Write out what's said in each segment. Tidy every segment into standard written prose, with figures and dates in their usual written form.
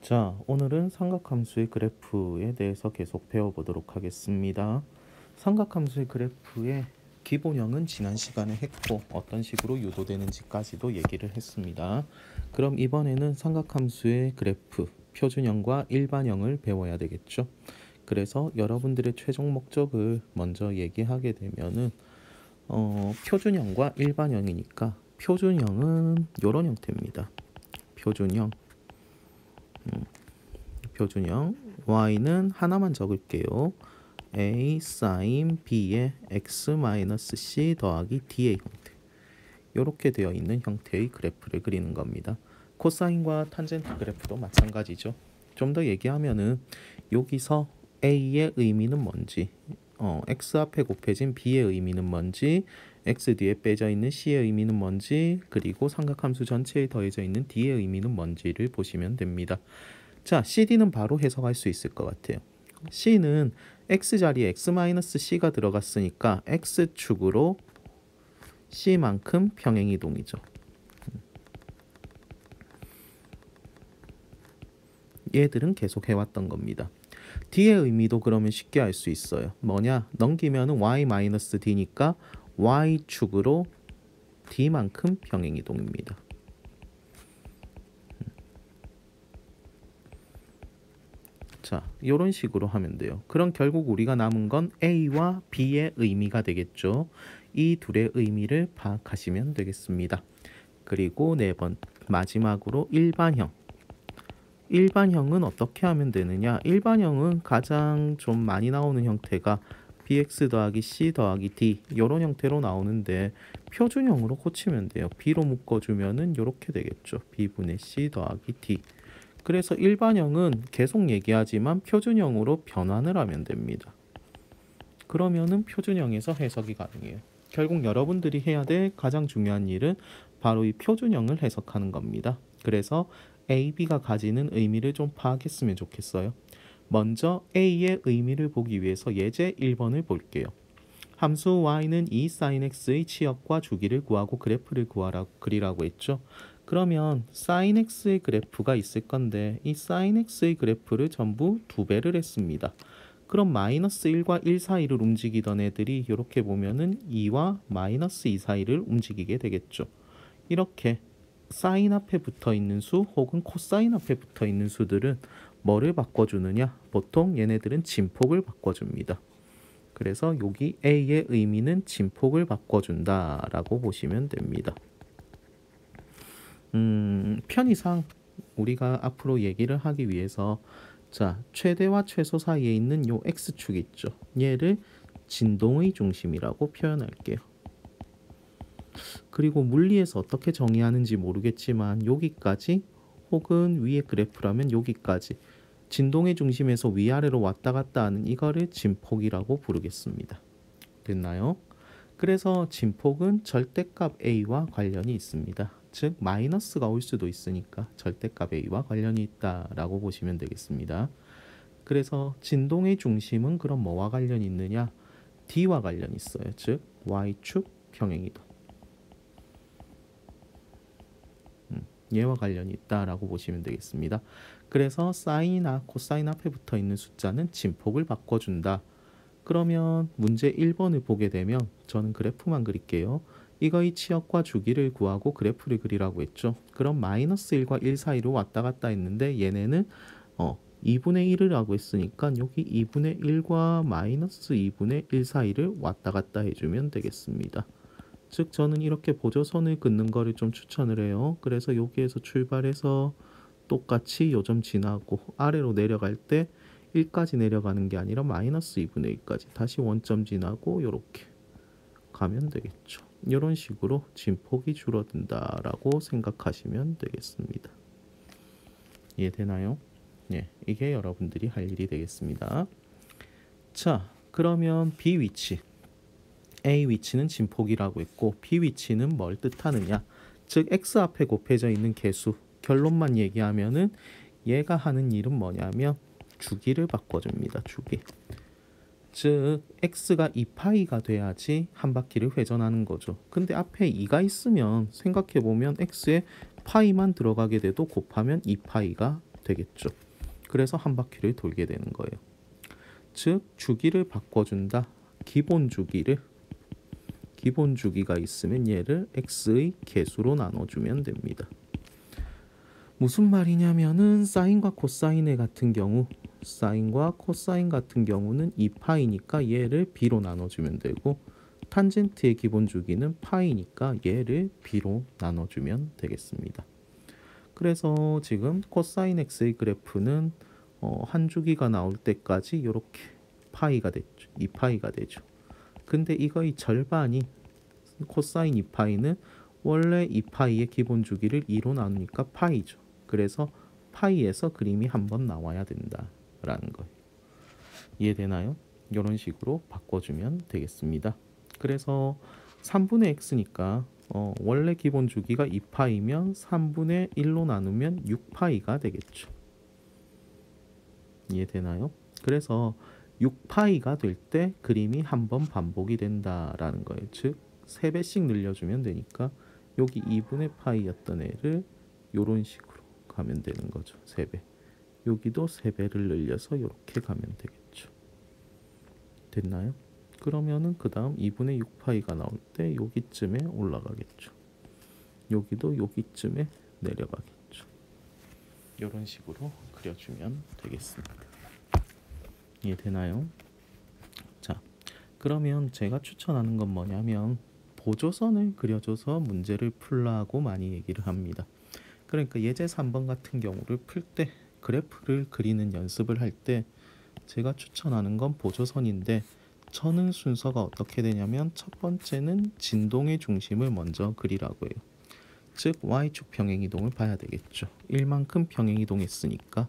자, 오늘은 삼각함수의 그래프에 대해서 계속 배워보도록 하겠습니다. 삼각함수의 그래프의 기본형은 지난 시간에 했고 어떤 식으로 유도되는지까지도 얘기를 했습니다. 그럼 이번에는 삼각함수의 그래프, 표준형과 일반형을 배워야 되겠죠. 그래서 여러분들의 최종 목적을 먼저 얘기하게 되면은 표준형과 일반형이니까 표준형은 이런 형태입니다. 표준형 y는 하나만 적을게요. a sin b의 x-c 더하기 d의 형태, 이렇게 되어 있는 형태의 그래프를 그리는 겁니다. 코사인과 탄젠트 그래프도 마찬가지죠. 좀 더 얘기하면은 여기서 a의 의미는 뭔지, x 앞에 곱해진 b의 의미는 뭔지, x 뒤에 빼져 있는 c의 의미는 뭔지, 그리고 삼각함수 전체에 더해져 있는 d의 의미는 뭔지를 보시면 됩니다. 자, CD는 바로 해석할 수 있을 것 같아요. C는 X 자리에 X-C가 들어갔으니까 X축으로 C만큼 평행이동이죠. 얘들은 계속 해왔던 겁니다. D의 의미도 그러면 쉽게 알 수 있어요. 뭐냐? 넘기면 Y-D니까 Y축으로 D만큼 평행이동입니다. 자, 이런 식으로 하면 돼요. 그럼 결국 우리가 남은 건 A와 B의 의미가 되겠죠. 이 둘의 의미를 파악하시면 되겠습니다. 그리고 네 번, 마지막으로 일반형. 일반형은 어떻게 하면 되느냐? 일반형은 가장 좀 많이 나오는 형태가 bx 더하기 c 더하기 d 이런 형태로 나오는데 표준형으로 고치면 돼요. b로 묶어주면은 이렇게 되겠죠. b분의 c 더하기 d. 그래서 일반형은 계속 얘기하지만 표준형으로 변환을 하면 됩니다. 그러면은 표준형에서 해석이 가능해요. 결국 여러분들이 해야 될 가장 중요한 일은 바로 이 표준형을 해석하는 겁니다. 그래서 A, B가 가지는 의미를 좀 파악했으면 좋겠어요. 먼저 A의 의미를 보기 위해서 예제 1번을 볼게요. 함수 y는 2 sin x의 치역과 주기를 구하고 그래프를 그리라고 했죠. 그러면 sin x의 그래프가 있을 건데 이 sin x의 그래프를 전부 2배를 했습니다. 그럼 마이너스 1과 1 사이를 움직이던 애들이 이렇게 보면은 2와 마이너스 2 사이를 움직이게 되겠죠. 이렇게 사인 앞에 붙어 있는 수 혹은 코사인 앞에 붙어 있는 수들은 뭐를 바꿔주느냐? 보통 얘네들은 진폭을 바꿔줍니다. 그래서 여기 A의 의미는 진폭을 바꿔준다라고 보시면 됩니다. 편의상 우리가 앞으로 얘기를 하기 위해서 자, 최대와 최소 사이에 있는 요 X축 있죠. 얘를 진동의 중심이라고 표현할게요. 그리고 물리에서 어떻게 정의하는지 모르겠지만 여기까지 혹은 위의 그래프라면 여기까지 진동의 중심에서 위아래로 왔다 갔다 하는 이거를 진폭이라고 부르겠습니다. 됐나요? 그래서 진폭은 절대값 A와 관련이 있습니다. 즉 마이너스가 올 수도 있으니까 절대값 A와 관련이 있다라고 보시면 되겠습니다. 그래서 진동의 중심은 그럼 뭐와 관련이 있느냐? D와 관련이 있어요. 즉 Y축 평행이동. 얘와 관련이 있다라고 보시면 되겠습니다. 그래서 사인이나 코사인 앞에 붙어 있는 숫자는 진폭을 바꿔준다. 그러면 문제 1번을 보게 되면 저는 그래프만 그릴게요. 이거의 치역과 주기를 구하고 그래프를 그리라고 했죠. 그럼 마이너스 1과 1 사이로 왔다 갔다 했는데 얘네는 2분의 1을 하고 했으니까 여기 2분의 1과 마이너스 2분의 1 사이를 왔다 갔다 해주면 되겠습니다. 즉 저는 이렇게 보조선을 긋는 거를 좀 추천을 해요. 그래서 여기에서 출발해서 똑같이 요점 지나고 아래로 내려갈 때 1까지 내려가는 게 아니라 마이너스 2분의 1까지 다시 원점 지나고 이렇게 가면 되겠죠. 이런 식으로 진폭이 줄어든다라고 생각하시면 되겠습니다. 이해되나요? 예, 이게 여러분들이 할 일이 되겠습니다. 자, 그러면 B 위치, A 위치는 진폭이라고 했고 B 위치는 뭘 뜻하느냐? 즉 X 앞에 곱해져 있는 개수, 결론만 얘기하면은 얘가 하는 일은 뭐냐면 주기를 바꿔줍니다. 주기. 즉 x가 2파이가 돼야지 한 바퀴를 회전하는 거죠. 근데 앞에 2가 있으면 생각해보면 x에 파이만 들어가게 돼도 곱하면 2파이가 되겠죠. 그래서 한 바퀴를 돌게 되는 거예요. 즉 주기를 바꿔준다. 기본 주기가 있으면 얘를 x의 개수로 나눠주면 됩니다. 무슨 말이냐면은 사인과 코사인의 같은 경우, 사인과 코사인 같은 경우는 2파이니까 얘를 b로 나눠주면 되고, 탄젠트의 기본 주기는 파이니까 얘를 b로 나눠주면 되겠습니다. 그래서 지금 코사인 x의 그래프는 한 주기가 나올 때까지 이렇게 파이가 됐죠. 2파이가 되죠. 근데 이거의 절반이 코사인 2파이는 원래 2파이의 기본 주기를 2로 나누니까 파이죠. 그래서 파이에서 그림이 한번 나와야 된다라는 거예요. 이해되나요? 이런 식으로 바꿔주면 되겠습니다. 그래서 3분의 x니까 원래 기본 주기가 2파이면 3분의 1로 나누면 6파이가 되겠죠. 이해되나요? 그래서 6파이가 될 때 그림이 한번 반복이 된다라는 거예요. 즉 3배씩 늘려주면 되니까 여기 2분의 파이였던 애를 이런 식으로 가면 되는 거죠. 3배. 여기도 3배를 늘려서 이렇게 가면 되겠죠. 됐나요? 그러면은 그 다음 2분의 6파이가 나올 때 여기쯤에 올라가겠죠. 여기도 여기쯤에 내려가겠죠. 이런 식으로 그려주면 되겠습니다. 이해되나요? 자, 그러면 제가 추천하는 건 뭐냐면 보조선을 그려줘서 문제를 풀라고 많이 얘기를 합니다. 그러니까 예제 3번 같은 경우를 풀 때 그래프를 그리는 연습을 할 때 제가 추천하는 건 보조선인데, 저는 순서가 어떻게 되냐면 첫 번째는 진동의 중심을 먼저 그리라고 해요. 즉 y축 평행이동을 봐야 되겠죠. 1만큼 평행이동했으니까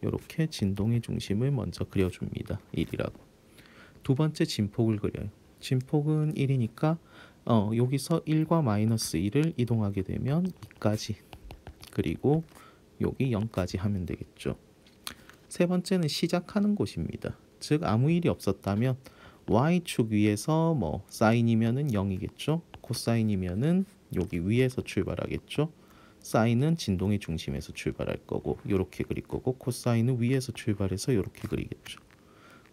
이렇게 진동의 중심을 먼저 그려줍니다. 1이라고. 두 번째 진폭을 그려요. 진폭은 1이니까 여기서 1과 마이너스 1을 이동하게 되면 2까지, 그리고 여기 0까지 하면 되겠죠. 세 번째는 시작하는 곳입니다. 즉 아무 일이 없었다면 y축 위에서 뭐 사인이면은 0이겠죠. 코사인이면은 여기 위에서 출발하겠죠. 사인은 진동의 중심에서 출발할 거고 이렇게 그릴 거고, 코사인은 위에서 출발해서 이렇게 그리겠죠.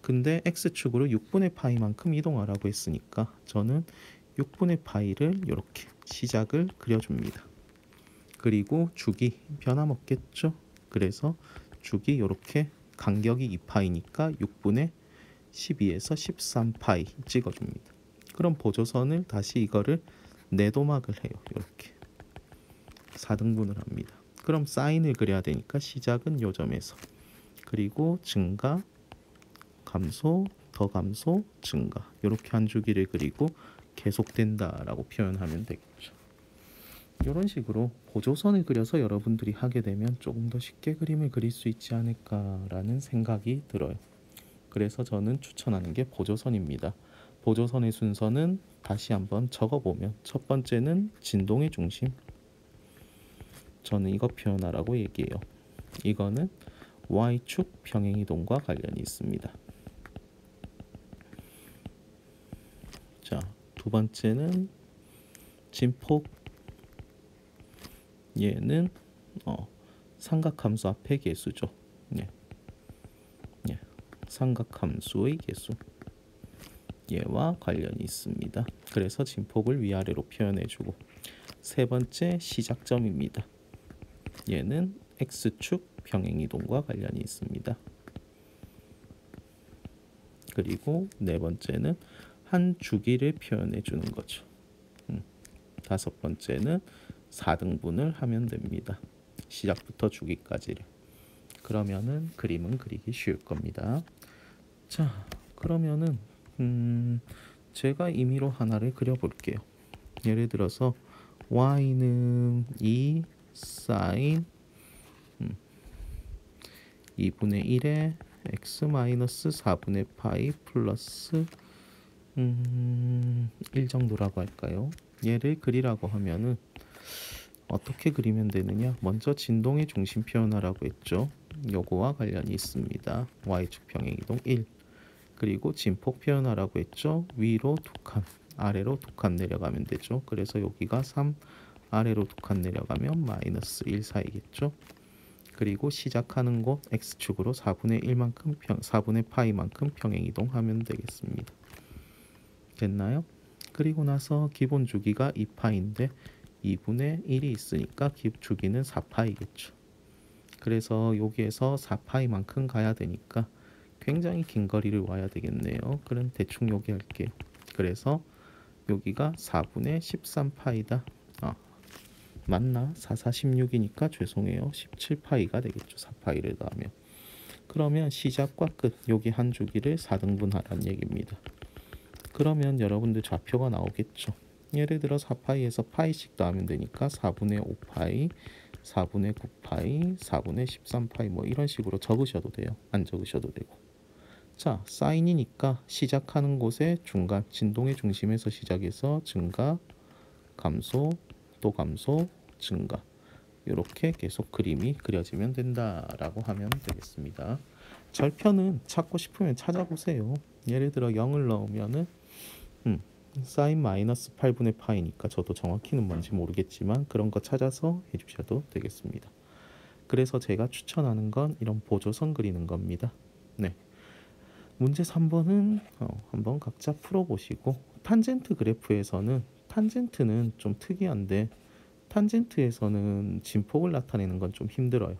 근데 x축으로 6분의 파이만큼 이동하라고 했으니까 저는 6분의 파이를 이렇게 시작을 그려줍니다. 그리고 주기 변함없겠죠. 그래서 주기 이렇게 간격이 2파이니까 6분의 12에서 13파이 찍어줍니다. 그럼 보조선을 다시 이거를 내도막을 해요. 이렇게 4등분을 합니다. 그럼 사인을 그려야 되니까 시작은 요 점에서, 그리고 증가, 감소, 더 감소, 증가, 이렇게 한 주기를 그리고 계속된다라고 표현하면 되겠죠. 이런 식으로 보조선을 그려서 여러분들이 하게 되면 조금 더 쉽게 그림을 그릴 수 있지 않을까라는 생각이 들어요. 그래서 저는 추천하는 게 보조선입니다. 보조선의 순서는 다시 한번 적어보면, 첫 번째는 진동의 중심. 저는 이거 표현하라고 얘기해요. 이거는 y축 평행이동과 관련이 있습니다. 자, 두 번째는 진폭. 얘는 삼각함수 앞의 개수죠. 삼각함수의 개수. 얘와 관련이 있습니다. 그래서 진폭을 위아래로 표현해주고, 세 번째 시작점입니다. 얘는 x축 평행이동과 관련이 있습니다. 그리고 네 번째는 한 주기를 표현해 주는 거죠. 다섯 번째는 4등분을 하면 됩니다. 시작부터 주기까지를. 그러면은 그림은 그리기 쉬울 겁니다. 자, 그러면은 제가 임의로 하나를 그려볼게요. 예를 들어서 y는 2 사인 2분의 1에 x 마이너스 4분의 파이 플러스 1 정도라고 할까요? 얘를 그리라고 하면은 어떻게 그리면 되느냐? 먼저 진동의 중심 표현하라고 했죠. 요거와 관련이 있습니다. y축 평행이동 1. 그리고 진폭 표현하라고 했죠. 위로 2칸, 아래로 2칸 내려가면 되죠. 그래서 여기가 3, 아래로 2칸 내려가면 마이너스 1 사이겠죠. 그리고 시작하는 곳 x축으로 4분의 1만큼 4분의 파이만큼 평행이동하면 되겠습니다. 됐나요? 그리고 나서 기본 주기가 2파인데 2분의 1이 있으니까 주기는 4파이겠죠. 그래서 여기에서 4파이만큼 가야 되니까 굉장히 긴 거리를 와야 되겠네요. 그럼 대충 여기 할게요. 그래서 여기가 4분의 13파이다. 맞나? 4, 4, 16이니까 죄송해요. 17파이가 되겠죠. 4파이를 더하면. 그러면 시작과 끝, 여기 한 주기를 4등분 하라는 얘기입니다. 그러면 여러분들 좌표가 나오겠죠. 예를 들어 4파이에서 파이씩 더하면 되니까 4분의 5파이, 4분의 9파이, 4분의 13파이 뭐 이런 식으로 적으셔도 돼요. 안 적으셔도 되고. 자, 사인이니까 시작하는 곳에 중간, 진동의 중심에서 시작해서 증가, 감소, 또 감소, 증가. 이렇게 계속 그림이 그려지면 된다라고 하면 되겠습니다. 절편은 찾고 싶으면 찾아보세요. 예를 들어 0을 넣으면은 사인 마이너스 8분의 파이니까 저도 정확히는 뭔지 모르겠지만 그런 거 찾아서 해주셔도 되겠습니다. 그래서 제가 추천하는 건 이런 보조선 그리는 겁니다. 네. 문제 3번은 한번 각자 풀어보시고, 탄젠트 그래프에서는 탄젠트는 좀 특이한데 탄젠트에서는 진폭을 나타내는 건 좀 힘들어요.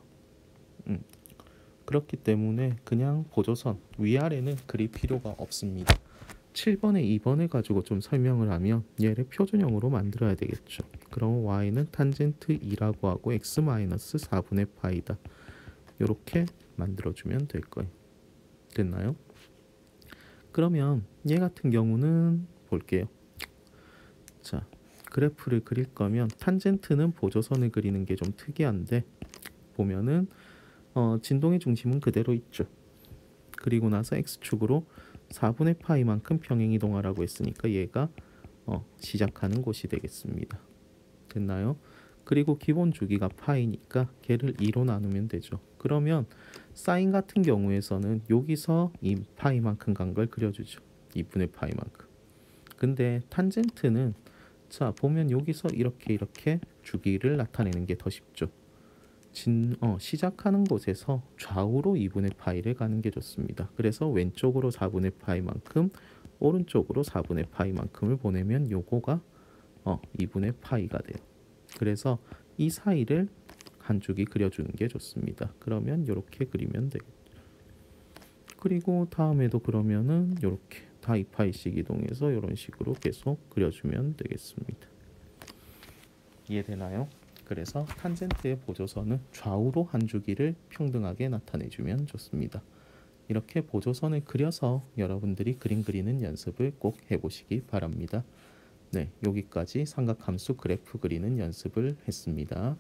그렇기 때문에 그냥 보조선 위아래는 그릴 필요가 없습니다. 7번에 2번을 가지고 좀 설명을 하면 얘를 표준형으로 만들어야 되겠죠. 그럼 y는 탄젠트 2라고 하고 x-4분의 파이다. 이렇게 만들어주면 될 거예요. 됐나요? 그러면 얘 같은 경우는 볼게요. 자, 그래프를 그릴 거면 탄젠트는 보조선을 그리는 게 좀 특이한데 보면은 진동의 중심은 그대로 있죠. 그리고 나서 x축으로 4분의 파이만큼 평행이동하라고 했으니까 얘가 시작하는 곳이 되겠습니다. 됐나요? 그리고 기본 주기가 파이니까 걔를 2로 나누면 되죠. 그러면 사인 같은 경우에서는 여기서 이 파이만큼 간 걸 그려주죠. 2분의 파이만큼. 근데 탄젠트는 자 보면 여기서 이렇게 주기를 나타내는 게 더 쉽죠. 시작하는 곳에서 좌우로 2분의 파이를 가는 게 좋습니다. 그래서 왼쪽으로 4분의 파이만큼, 오른쪽으로 4분의 파이만큼을 보내면 요거가 2분의 파이가 돼요. 그래서 이 사이를 한 주기 그려주는 게 좋습니다. 그러면 이렇게 그리면 되겠죠. 그리고 다음에도 그러면은 이렇게 다 2파이씩 이동해서 이런 식으로 계속 그려주면 되겠습니다. 이해되나요? 그래서 탄젠트의 보조선은 좌우로 한 주기를 평등하게 나타내주면 좋습니다. 이렇게 보조선을 그려서 여러분들이 그림 그리는 연습을 꼭 해보시기 바랍니다. 네, 여기까지 삼각함수 그래프 그리는 연습을 했습니다.